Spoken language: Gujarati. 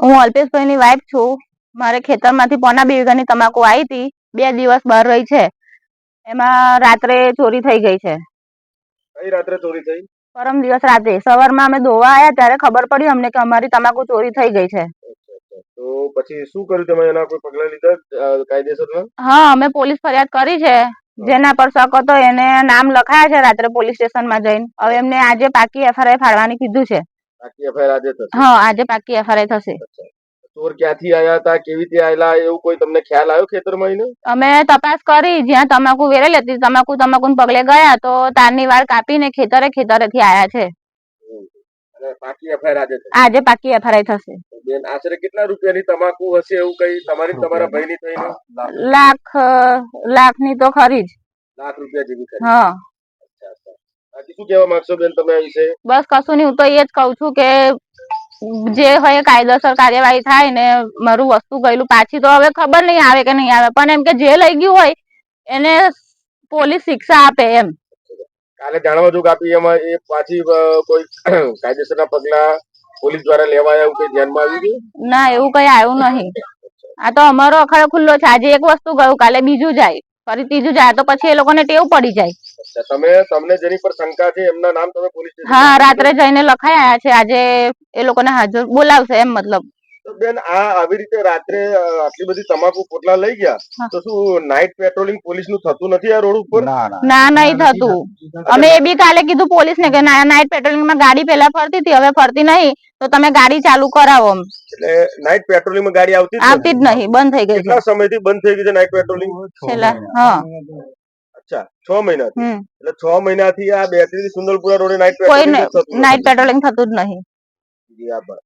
હું અલ્પેશભાઈ ની વાઇફ છું. મારે ખેતરમાંથી પોના 2 વીઘાની તમાકુ આવી હતી. 2 દિવસ બહાર રહી છે. એમાં રાત્રે ચોરી થઈ ગઈ છે. કઈ રાત્રે ચોરી થઈ? પરમ દિવસ રાતે સવારમાં અમે ધોવા આવ્યા ત્યારે ખબર પડી અમને કે અમારી તમાકુ ચોરી થઈ ગઈ છે. તો પછી શું કર્યું તમે? એના કોઈ પગલા લીધા કાયદેસરના? હા, અમે પોલીસ ફરિયાદ કરી છે. જેના પર શક હતો એને નામ લખાયા છે રાત્રે પોલીસ સ્ટેશનમાં જઈને. હવે એમને આજે પાકી એફઆઈઆર ફાડવાની કીધું છે. પાકી એફઆઈઆર આજે થશે? હા, આજે પાકી એફઆઈઆર થશે. ચોર ક્યાંથી આવ્યા હતા, કેવી રીતે આવેલા, એવું કોઈ તમને ખ્યાલ આવ્યો ખેતરમાં આવીને? અમે તપાસ કરી, જ્યાં તમાકુ વેરેલી હતી તમાકુ પગલે ગયા તો તારની વાળ કાપીને ખેતરેથી આવ્યા છે. અને પાકી એફઆઈઆર આજે થશે? આજે પાકી એફઆઈઆર થશે. બેન, આશરે કેટલા રૂપિયાની તમાકુ હશે એવું કઈ તમારા ભાઈની થઈને? લાખની તો ખરી જ. લાખ રૂપિયા જેવી ખરી? હા. બાકી શું કહેવા માંગશો બેન તમે આ વિશે? બસ કશું નહીં, હું તો એ જ કહું છું કે જે હોય કાયદેસર કાર્યવાહી થાય ને મારું વસ્તુ ગયેલું પાછી તો હવે ખબર નહીં આવે કે નહીં આવે, પણ એમ કે જે લઈ ગયું હોય એને પોલીસ શિક્ષા આપે એમ. કાલે જાણવા જોગ આપી એમાં એ પાછી કોઈ કાયદેસરના પગલા પોલીસ દ્વારા લેવાયા એવું કઈ ધ્યાનમાં આવ્યું છે? ના, એવું કઈ આવ્યું નહીં. આ તો અમારો અખાડો ખુલ્લો છે. આજે એક વસ્તુ ગયું, કાલે બીજું જાય, ફરી ત્રીજું જાય, તો પછી એ લોકોને ટેવ પડી જાય. તમને જેની પર શંકા છે એમના નામ તમે પોલીસ સ્ટેશન? હા, રાત્રે જઈને લખાઈ આવ્યા છે. આજે એ લોકોને હાજર બોલાવશે એમ મતલબ. તો બેન, આવી રીતે રાત્રે આટલી બધી તમાકુ પોટલા લઈ ગયા તો શું નાઇટ પેટ્રોલિંગ પોલીસ નું થતું નથી આ રોડ ઉપર? ના, નહીં થતું. અમે એ બી કાલે કીધું પોલીસ ને કે નાઇટ પેટ્રોલિંગ માં ગાડી પેલા ફરતી હતી, હવે ફરતી નહીં, તો તમે ગાડી ચાલુ કરાવો. એટલે નાઇટ પેટ્રોલિંગ માં ગાડી આવતી જ નહીં, બંધ થઈ ગઈ. કેટલા સમયથી બંધ થઈ ગઈ છે નાઇટ પેટ્રોલિંગ? હા. અચ્છા, 6 મહિનાથી. એટલે 6 મહિનાથી આ બેટરી સુંદરપુરા રોડે નાઇટ પેટ્રોલિંગ નાઇટ પેટ્રોલિંગ થતું જ નહીં. જી આભાર.